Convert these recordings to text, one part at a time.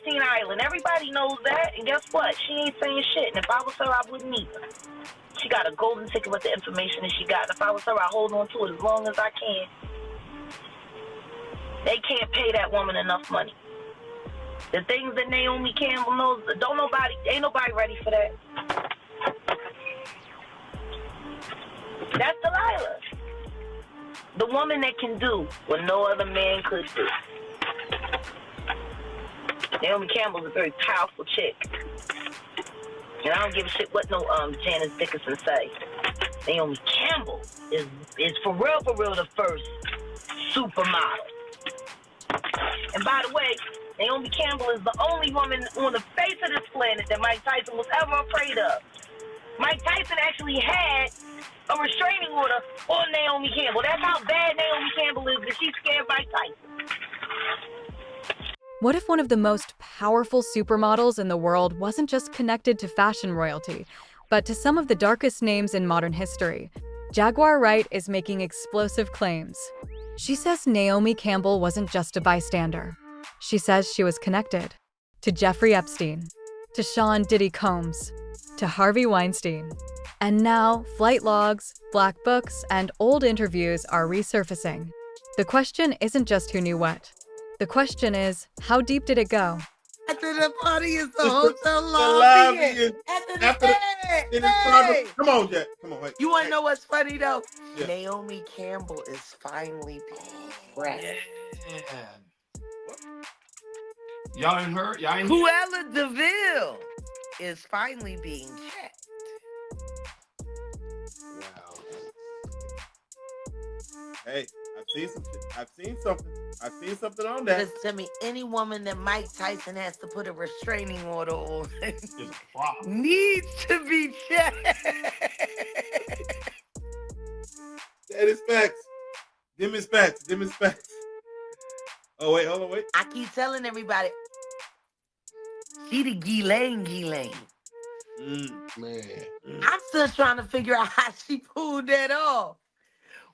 Epstein Island. Everybody knows that. And guess what? She ain't saying shit. And if I was her, I wouldn't either. She got a golden ticket with the information that she got. And if I was her, I'd hold on to it as long as I can. They can't pay that woman enough money. The things that Naomi Campbell knows, ain't nobody ready for that. That's Delilah. The woman that can do what no other man could do. Naomi Campbell's a very powerful chick. And I don't give a shit what no Janice Dickinson say. Naomi Campbell is for real the first supermodel. And by the way, Naomi Campbell is the only woman on the face of this planet that Mike Tyson was ever afraid of. Mike Tyson actually had a restraining order on Naomi Campbell. That's how bad Naomi Campbell is, that she's scared Mike Tyson. What if one of the most powerful supermodels in the world wasn't just connected to fashion royalty, but to some of the darkest names in modern history? Jaguar Wright is making explosive claims. She says Naomi Campbell wasn't just a bystander. She says she was connected to Jeffrey Epstein, to Sean Diddy Combs, to Harvey Weinstein. And now, flight logs, black books, and old interviews are resurfacing. The question isn't just who knew what. The question is, how deep did it go? After the party is the hotel lobby. Come on, Jack. Come on. Wait. You want to know what's funny, though? Yeah. Naomi Campbell is finally being pressed. Yeah. Y'all ain't heard? Y'all ain't Cruella DeVille is finally being checked. Wow. Hey, I've seen something on that. Listen to me, any woman that Mike Tyson has to put a restraining order on needs to be checked. That is facts. Them is facts. Oh, wait, hold on, wait. I keep telling everybody, she the Ghislaine. Man. I'm still trying to figure out how she pulled that off.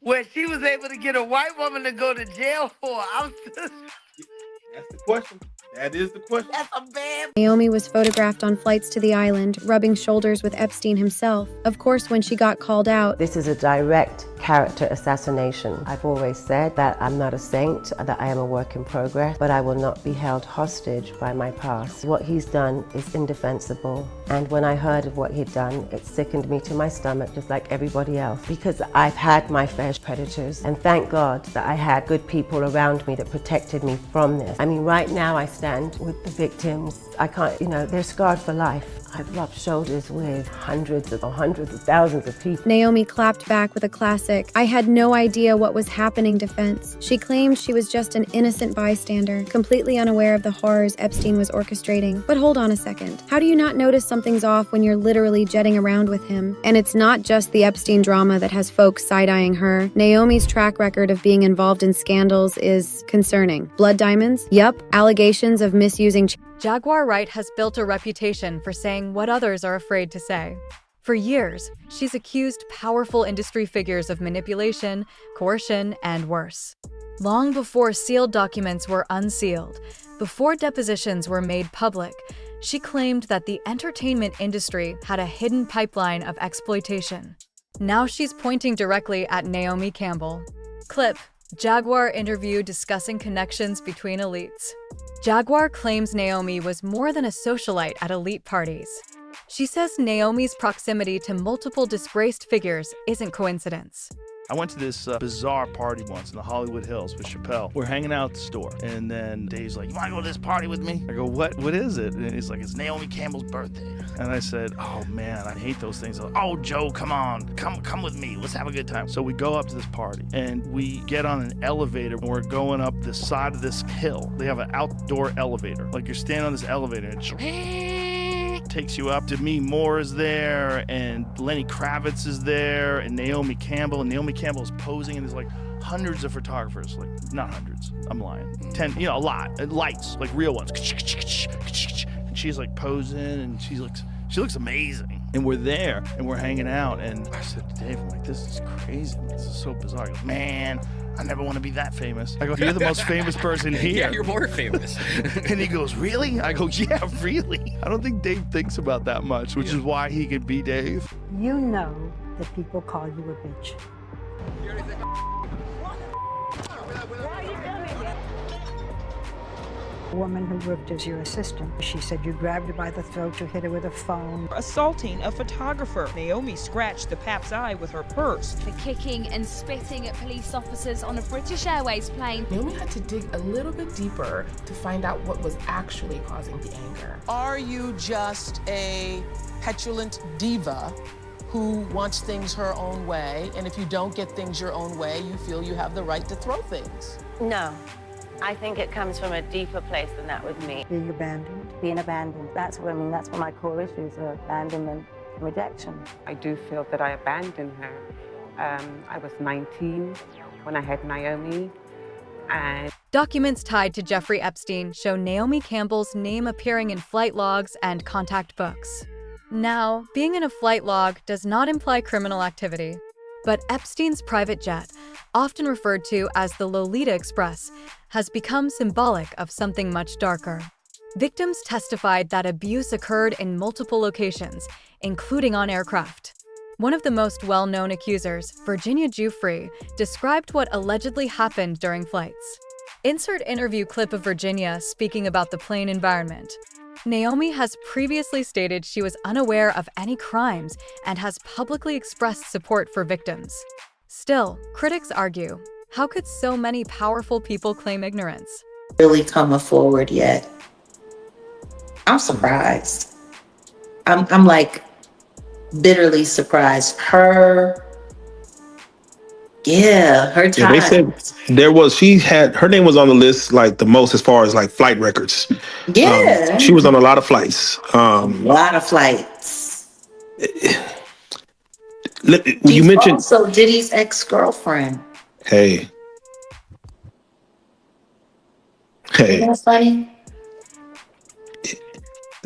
Where she was able to get a white woman to go to jail for. That's the question. That is the question. That's a bad. Naomi was photographed on flights to the island, rubbing shoulders with Epstein himself. Of course, when she got called out, this is a direct character assassination. I've always said that I'm not a saint, that I am a work in progress, but I will not be held hostage by my past. What he's done is indefensible. And when I heard of what he'd done, it sickened me to my stomach, just like everybody else, because I've had my fair predators. And thank God that I had good people around me that protected me from this. I mean, right now I stand with the victims. I can't, they're scarred for life. I've rubbed shoulders with hundreds of thousands of people. Naomi clapped back with a classic, "I had no idea what was happening" defense. She claimed she was just an innocent bystander, completely unaware of the horrors Epstein was orchestrating. But hold on a second. How do you not notice something's off when you're literally jetting around with him? And it's not just the Epstein drama that has folks side-eyeing her. Naomi's track record of being involved in scandals is concerning. Blood diamonds? Yup. Allegations of misusing Jaguar Wright has built a reputation for saying what others are afraid to say. For years, she's accused powerful industry figures of manipulation, coercion, and worse. Long before sealed documents were unsealed, before depositions were made public, she claimed that the entertainment industry had a hidden pipeline of exploitation. Now she's pointing directly at Naomi Campbell. Clip: Jaguar interview discussing connections between elites. Jaguar claims Naomi was more than a socialite at elite parties. She says Naomi's proximity to multiple disgraced figures isn't coincidence. I went to this bizarre party once in the Hollywood Hills with Chappelle. We're hanging out at the store, and then Dave's like, "You want to go to this party with me?" I go, What is it?" And he's like, "It's Naomi Campbell's birthday." And I said, "Oh man, I hate those things." Like, "Oh Joe, come on, come with me. Let's have a good time." So we go up to this party, and we get on an elevator, and we're going up the side of this hill. They have an outdoor elevator. Like, you're standing on this elevator, and it takes you up. Demi Moore is there, and Lenny Kravitz is there, and Naomi Campbell. And Naomi Campbell is posing, and there's like hundreds of photographers. Like, not hundreds, I'm lying. 10, a lot. And lights, like real ones. And she's like posing, and she looks amazing. And we're there, and we're hanging out, and I said to Dave, I'm like, this is crazy. This is so bizarre. He goes, man, I never want to be that famous. I go, you're the most famous person here. Yeah, you're more famous. And he goes, really? I go, yeah, really. I don't think Dave thinks about that much, which is why he could be Dave. You know that people call you a bitch. A woman who worked as your assistant. She said you grabbed her by the throat, you hit her with a phone. Assaulting a photographer. Naomi scratched the pap's eye with her purse. For kicking and spitting at police officers on a British Airways plane. Naomi had to dig a little bit deeper to find out what was actually causing the anger. Are you just a petulant diva who wants things her own way, and if you don't get things your own way, you feel you have the right to throw things? No. I think it comes from a deeper place than that with me. Being abandoned. Being abandoned. That's what that's one of my core issues, abandonment and rejection. I do feel that I abandoned her. I was 19 when I had Naomi, and Documents tied to Jeffrey Epstein show Naomi Campbell's name appearing in flight logs and contact books. Now, being in a flight log does not imply criminal activity. But Epstein's private jet, often referred to as the Lolita Express, has become symbolic of something much darker. Victims testified that abuse occurred in multiple locations, including on aircraft. One of the most well-known accusers, Virginia Giuffre, described what allegedly happened during flights. Insert interview clip of Virginia speaking about the plane environment. Naomi has previously stated she was unaware of any crimes and has publicly expressed support for victims. Still, critics argue, how could so many powerful people claim ignorance? Really coming forward yet. I'm surprised. I'm like bitterly surprised. Her time. Yeah, they said her name was on the list like the most as far as like flight records. Yeah. She was on a lot of flights. A lot of flights. You mentioned also Diddy's ex-girlfriend. Hey. Isn't that funny?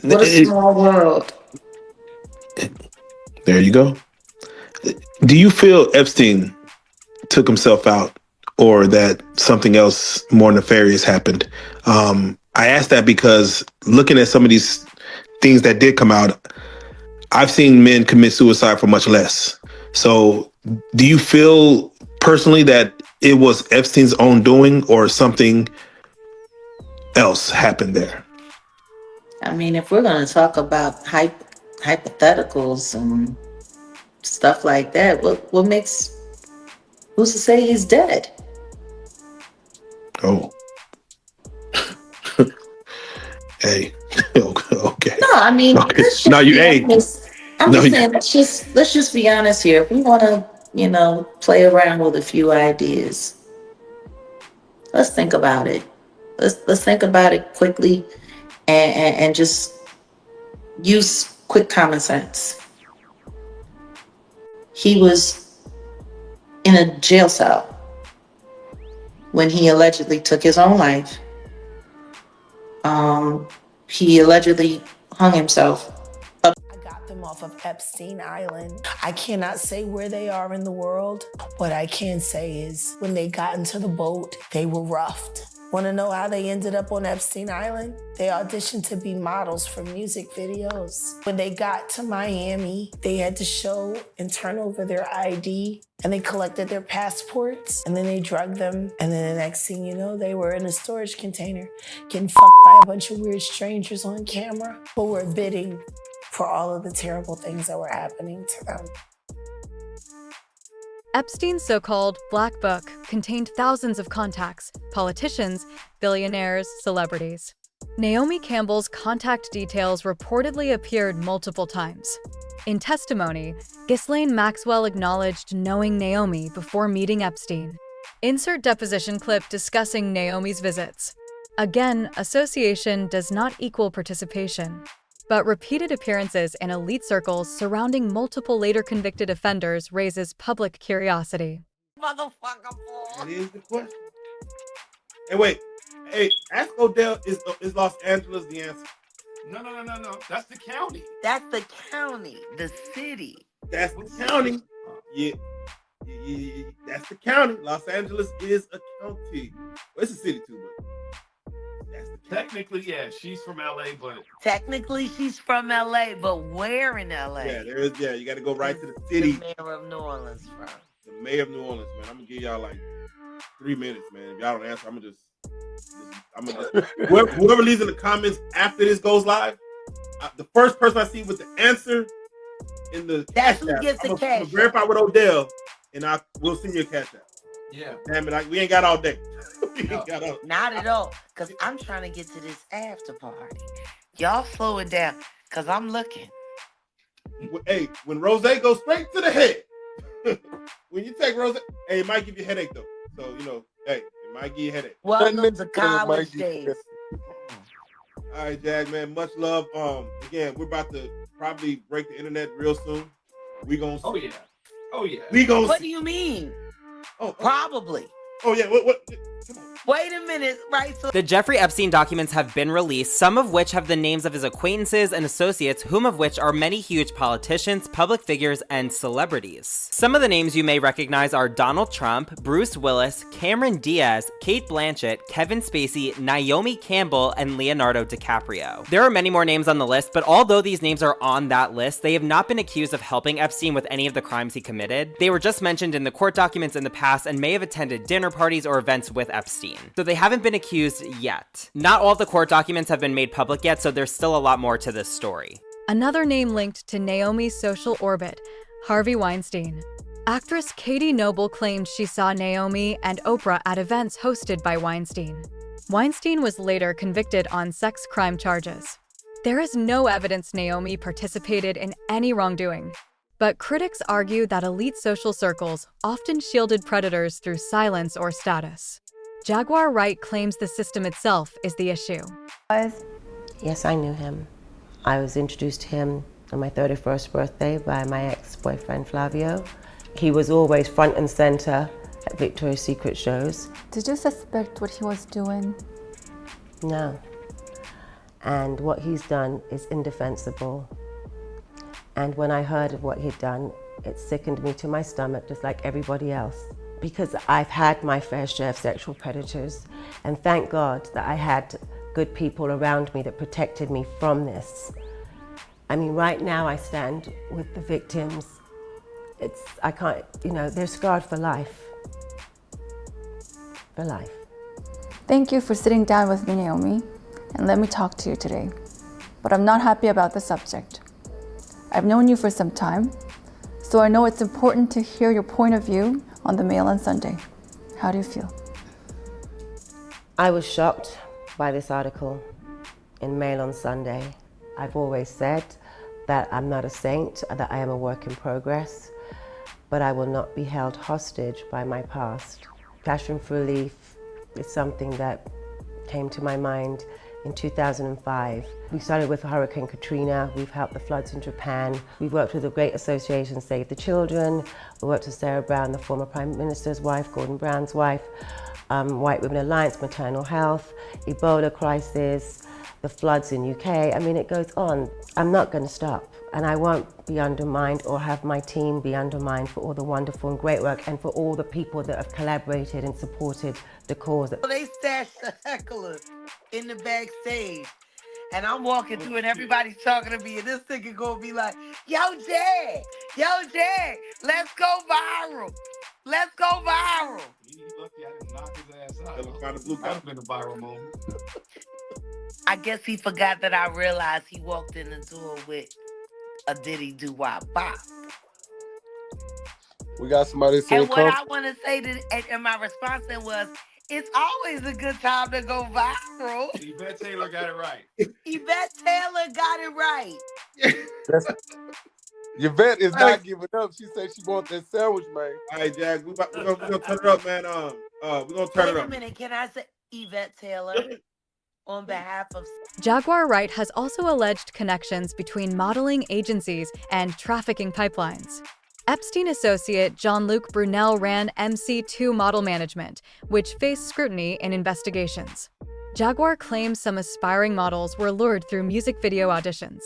What a small world. There you go. Do you feel Epstein took himself out, or that something else more nefarious happened? I asked that because looking at some of these things that did come out, I've seen men commit suicide for much less. So do you feel personally that it was Epstein's own doing, or something else happened there? I mean, if we're going to talk about hypotheticals and stuff like that, what makes... Who's to say he's dead? Oh. Hey. Okay. No, I mean, okay. let's just be honest. I'm no, just saying, let's just be honest here. If we want to, play around with a few ideas, let's think about it. Let's think about it quickly and just use quick common sense. He was in a jail cell when he allegedly took his own life. He allegedly hung himself. I got them off of Epstein Island. I cannot say where they are in the world. What I can say is when they got into the boat, they were roughed. Want to know how they ended up on Epstein Island? They auditioned to be models for music videos. When they got to Miami, they had to show and turn over their ID, and they collected their passports, and then they drugged them. And then the next thing you know, they were in a storage container getting fucked by a bunch of weird strangers on camera who were bidding for all of the terrible things that were happening to them. Epstein's so-called Black Book contained thousands of contacts, politicians, billionaires, celebrities. Naomi Campbell's contact details reportedly appeared multiple times. In testimony, Ghislaine Maxwell acknowledged knowing Naomi before meeting Epstein. Insert deposition clip discussing Naomi's visits. Again, association does not equal participation. But repeated appearances in elite circles surrounding multiple later convicted offenders raises public curiosity. Motherfucker, That is the question. Hey, wait. Hey, ask Odell, is Los Angeles the answer? No. That's the county. That's the county, the city. That's the county. Yeah. That's the county. Los Angeles is a county. Well, it's a city too, but that's the county. Technically, yeah, she's from LA, but technically she's from LA, but where in LA? Yeah, there is. Yeah, you got to go right to the city. The mayor of New Orleans from. The mayor of New Orleans, man. I'm gonna give y'all like 3 minutes, man. If y'all don't answer, I'm gonna just whoever leaves in the comments after this goes live, the first person I see with the answer in the that's cash who app, gets the I'm cash. gonna verify with Odell, and we'll send you a cash app. Yeah. Damn it, we ain't got all day. Not at all, because I'm trying to get to this after party. Y'all slow it down, because I'm looking. Hey, when Rose goes straight to the head, when you take Rose, hey, it might give you a headache though. So, hey, it might give you a headache. Welcome to college days. All right, Jag, man, much love. Again, we're about to probably break the internet real soon. We gonna see. Oh yeah. We gonna What see. do you mean? Oh, probably. Oh yeah. What? Come on. Wait a minute, right? So The Jeffrey Epstein documents have been released, some of which have the names of his acquaintances and associates, whom of which are many huge politicians, public figures, and celebrities. Some of the names you may recognize are Donald Trump, Bruce Willis, Cameron Diaz, Cate Blanchett, Kevin Spacey, Naomi Campbell, and Leonardo DiCaprio. There are many more names on the list, but although these names are on that list, they have not been accused of helping Epstein with any of the crimes he committed. They were just mentioned in the court documents in the past and may have attended dinner parties or events with Epstein. So they haven't been accused yet. Not all of the court documents have been made public yet, so there's still a lot more to this story. Another name linked to Naomi's social orbit, Harvey Weinstein. Actress Katie Noble claimed she saw Naomi and Oprah at events hosted by Weinstein. Weinstein was later convicted on sex crime charges. There is no evidence Naomi participated in any wrongdoing, but critics argue that elite social circles often shielded predators through silence or status. Jaguar Wright claims the system itself is the issue. Yes, I knew him. I was introduced to him on my 31st birthday by my ex-boyfriend Flavio. He was always front and center at Victoria's Secret shows. Did you suspect what he was doing? No. And what he's done is indefensible. And when I heard of what he'd done, it sickened me to my stomach, just like everybody else. Because I've had my fair share of sexual predators, and thank God that I had good people around me that protected me from this. I mean, right now I stand with the victims. I can't, they're scarred for life. For life. Thank you for sitting down with me, Naomi, and let me talk to you today. But I'm not happy about the subject. I've known you for some time, so I know it's important to hear your point of view on the Mail on Sunday. How do you feel? I was shocked by this article in Mail on Sunday. I've always said that I'm not a saint, that I am a work in progress, but I will not be held hostage by my past. Passion for Relief is something that came to my mind in 2005. We started with Hurricane Katrina. We've helped the floods in Japan. We've worked with a great association, Save the Children. We worked with Sarah Brown, the former Prime Minister's wife, Gordon Brown's wife, White Women Alliance, Maternal Health, Ebola crisis, the floods in UK. I mean, it goes on. I'm not going to stop, and I won't be undermined or have my team be undermined for all the wonderful and great work and for all the people that have collaborated and supported the cause. They stashed the hecklers in the backstage, and I'm walking through and everybody's talking to me, and this nigga gonna be like, yo, Jag, let's go viral. Let's go viral. He lucky I didn't knock his ass out. That would have been a viral moment. I guess he forgot that I realized he walked in the door with a diddy doo-wop bop. We got somebody saying, and what I want to say and my response then was, it's always a good time to go viral. Yvette Taylor got it right. Yvette Taylor got it right. Yvette is not giving up. She said she wants that sandwich, man. All right, Jag, we're gonna turn it up, man. We're gonna turn it up. Wait a minute, can I say Yvette Taylor on behalf of... Jaguar Wright has also alleged connections between modeling agencies and trafficking pipelines. Epstein associate Jean-Luc Brunel ran MC2 Model Management, which faced scrutiny in investigations. Jaguar claims some aspiring models were lured through music video auditions.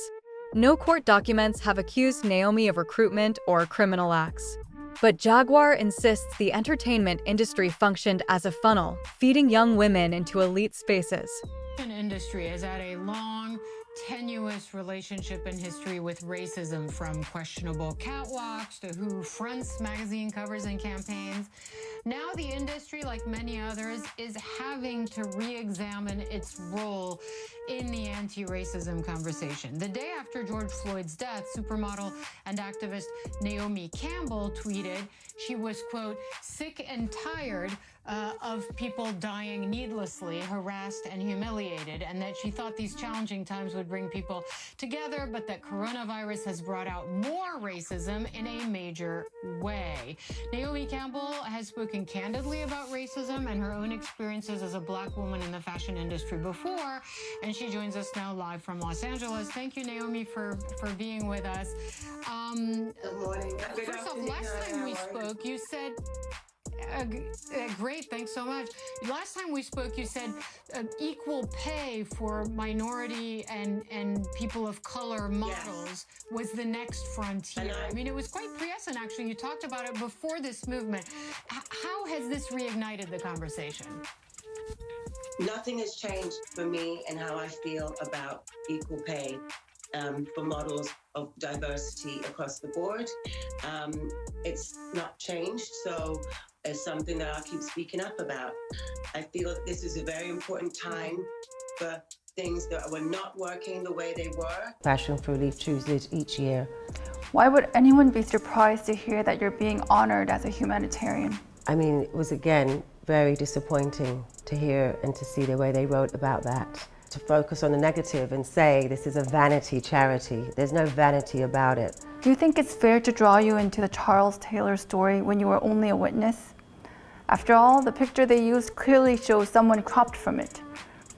No court documents have accused Naomi of recruitment or criminal acts. But Jaguar insists the entertainment industry functioned as a funnel, feeding young women into elite spaces. The industry has had a long, tenuous relationship in history with racism, from questionable catwalks to who fronts magazine covers and campaigns. Now the industry, like many others, is having to re-examine its role in the anti-racism conversation. The day after George Floyd's death, supermodel and activist Naomi Campbell tweeted she was, quote, sick and tired of people dying needlessly, harassed and humiliated, and that she thought these challenging times would bring people together, but that coronavirus has brought out more racism in a major way. Naomi Campbell has spoken candidly about racism and her own experiences as a Black woman in the fashion industry before, and she joins us now live from Los Angeles. Thank you, Naomi, for being with us. Good morning. First off, last time we spoke, you said great, thanks so much. Last time we spoke, you said equal pay for minority and people of color models was the next frontier. I mean, it was quite prescient, actually. You talked about it before this movement. How has this reignited the conversation? Nothing has changed for me and how I feel about equal pay for models of diversity across the board. It's not changed, so it's something that I'll keep speaking up about. I feel that this is a very important time for things that were not working the way they were. Passion for Relief chooses each year. Why would anyone be surprised to hear that you're being honored as a humanitarian? I mean, it was again very disappointing to hear and to see the way they wrote about that. To focus on the negative and say this is a vanity charity. There's no vanity about it. Do you think it's fair to draw you into the Charles Taylor story when you were only a witness? After all, the picture they used clearly shows someone cropped from it.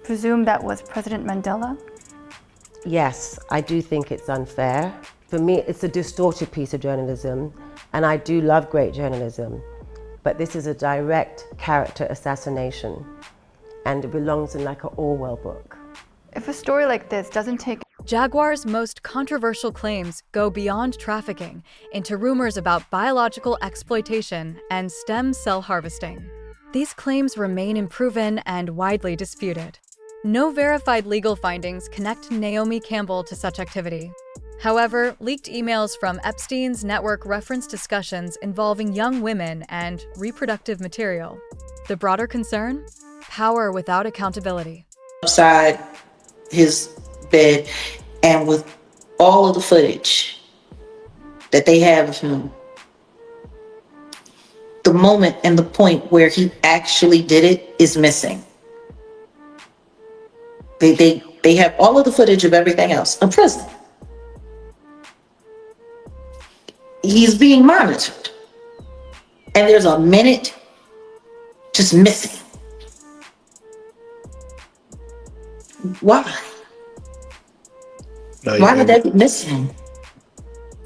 Presume that was President Mandela? Yes, I do think it's unfair. For me, it's a distorted piece of journalism, and I do love great journalism. But this is a direct character assassination, and it belongs in like an Orwell book. If a story like this doesn't take... Jaguar's most controversial claims go beyond trafficking into rumors about biological exploitation and stem cell harvesting. These claims remain unproven and widely disputed. No verified legal findings connect Naomi Campbell to such activity. However, leaked emails from Epstein's network reference discussions involving young women and reproductive material. The broader concern? Power without accountability. Upside his bed, and with all of the footage that they have of him, the moment and the point where he actually did it is missing. They have all of the footage of everything else in prison. He's being monitored, and there's a minute just missing. Why? No, Why would that be missing?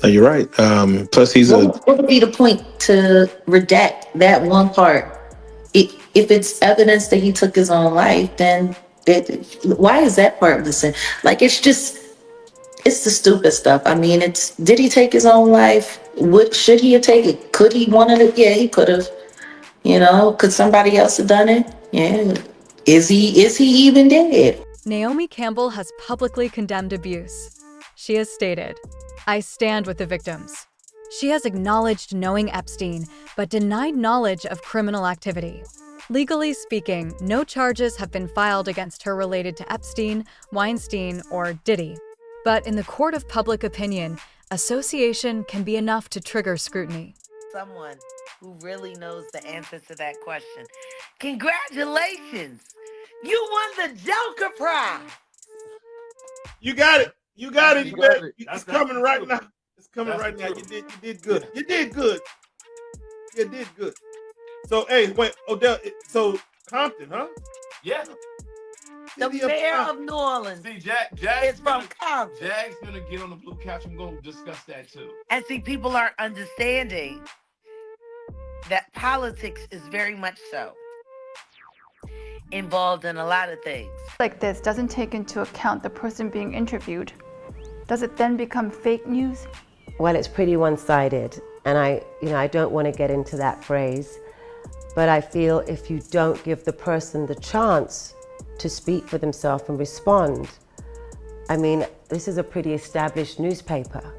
No, you're right. Plus, he's What would be the point to redact that one part? If it's evidence that he took his own life, then why is that part missing? Like, it's the stupid stuff. I mean, did he take his own life? Should he have taken it? Could he wanted it? Yeah, he could have. Could somebody else have done it? Yeah. Is he even dead? Naomi Campbell has publicly condemned abuse. She has stated, "I stand with the victims." She has acknowledged knowing Epstein, but denied knowledge of criminal activity. Legally speaking, no charges have been filed against her related to Epstein, Weinstein, or Diddy. But in the court of public opinion, association can be enough to trigger scrutiny. Someone who really knows the answer to that question. Congratulations! You won the Joker Prize! You got it. You got it. It's coming right now. It's coming right now. You did good. You did good. You did good. So, hey, wait, Odell, so Compton, huh? Yeah. The mayor of New Orleans. See, Jag is from Compton. Jag's gonna get on the blue couch. I'm gonna discuss that too. And see, people are understanding that politics is very much so. involved in a lot of things. Like this doesn't take into account the person being interviewed. Does it then become fake news? Well, it's pretty one-sided, and I don't want to get into that phrase, but I feel if you don't give the person the chance to speak for themselves and respond, I mean, this is a pretty established newspaper.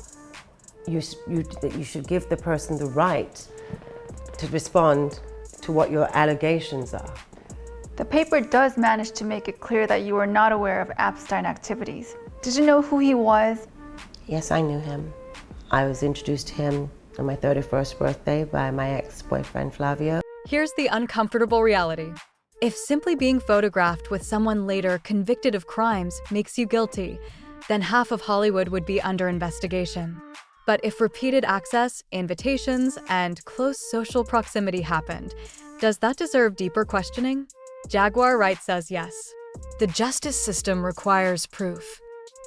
You should give the person the right to respond to what your allegations are. The paper does manage to make it clear that you were not aware of Epstein activities. Did you know who he was? Yes, I knew him. I was introduced to him on my 31st birthday by my ex-boyfriend Flavio. Here's the uncomfortable reality. If simply being photographed with someone later convicted of crimes makes you guilty, then half of Hollywood would be under investigation. But if repeated access, invitations, and close social proximity happened, does that deserve deeper questioning? Jaguar Wright says yes. The justice system requires proof.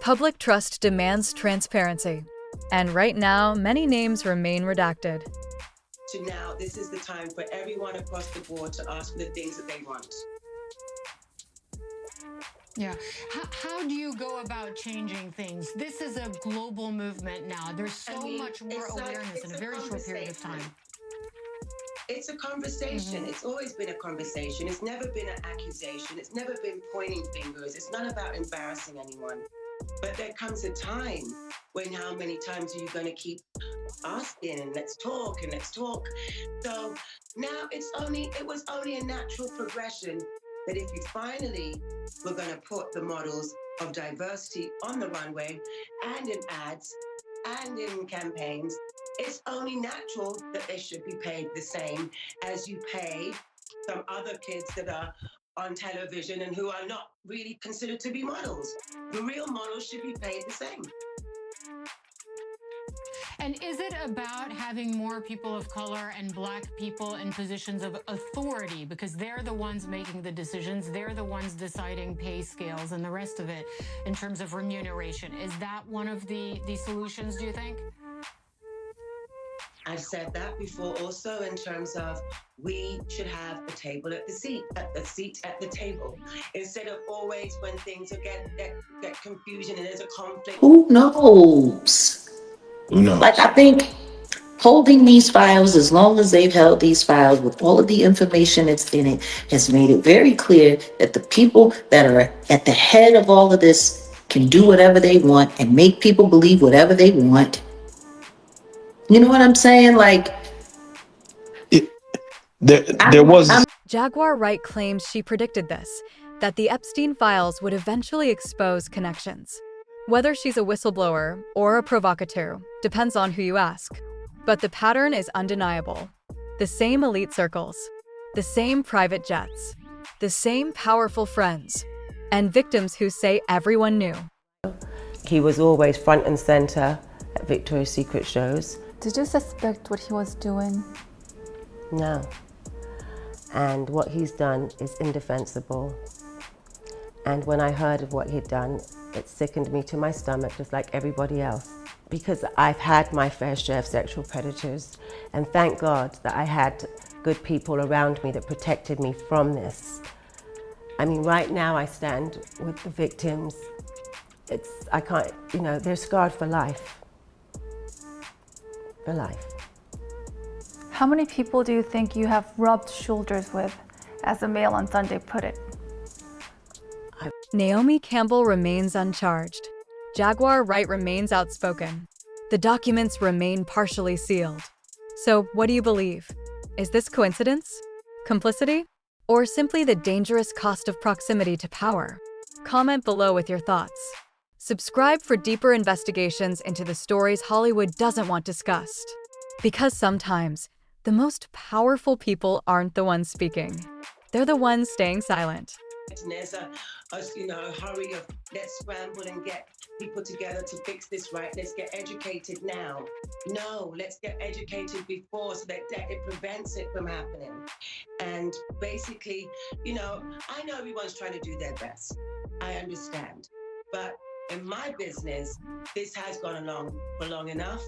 Public trust demands transparency. And right now, many names remain redacted. To now, this is the time for everyone across the board to ask for the things that they want. Yeah. How do you go about changing things? This is a global movement now. There's so much more awareness in a very short period of time. It's a conversation. It's always been a conversation. It's never been an accusation. It's never been pointing fingers. It's not about embarrassing anyone. But there comes a time when how many times are you going to keep asking and let's talk and let's talk. So now it was only a natural progression that if you finally were going to put the models of diversity on the runway and in ads and in campaigns, it's only natural that they should be paid the same as you pay some other kids that are on television and who are not really considered to be models. The real models should be paid the same. And is it about having more people of color and Black people in positions of authority? Because they're the ones making the decisions. They're the ones deciding pay scales and the rest of it in terms of remuneration. Is that one of the solutions, do you think? I've said that before also in terms of we should have a table at the seat at the table instead of always when things get confusion and there's a conflict. Who knows? Like, I think holding these files, as long as they've held these files with all of the information that's in it, has made it very clear that the people that are at the head of all of this can do whatever they want and make people believe whatever they want. You know what I'm saying? Like, there was... Jaguar Wright claims she predicted this, that the Epstein files would eventually expose connections. Whether she's a whistleblower or a provocateur depends on who you ask. But the pattern is undeniable. The same elite circles, the same private jets, the same powerful friends, and victims who say everyone knew. He was always front and center at Victoria's Secret shows. Did you suspect what he was doing? No. And what he's done is indefensible. And when I heard of what he'd done, it sickened me to my stomach, just like everybody else. Because I've had my fair share of sexual predators, and thank God that I had good people around me that protected me from this. I mean, right now I stand with the victims. I can't, they're scarred for life. For life. How many people do you think you have rubbed shoulders with, as the Mail on Sunday put it? Naomi Campbell remains uncharged. Jaguar Wright remains outspoken. The documents remain partially sealed. So, what do you believe? Is this coincidence? Complicity? Or simply the dangerous cost of proximity to power? Comment below with your thoughts. Subscribe for deeper investigations into the stories Hollywood doesn't want discussed. Because sometimes, the most powerful people aren't the ones speaking. They're the ones staying silent. And there's a hurry of let's scramble and get people together to fix this right. Let's get educated now. No, let's get educated before so that it prevents it from happening. And basically, I know everyone's trying to do their best. I understand. But in my business, this has gone along for long enough.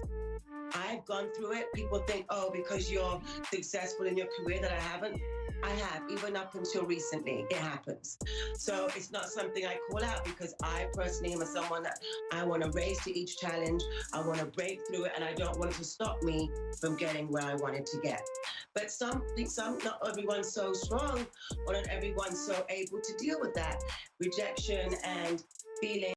I've gone through it. People think, oh, because you're successful in your career that I haven't. I have, even up until recently, it happens. So it's not something I call out because I personally am someone that I want to raise to each challenge. I want to break through it, and I don't want it to stop me from getting where I wanted to get. But not everyone's so strong, or not everyone's so able to deal with that rejection and feeling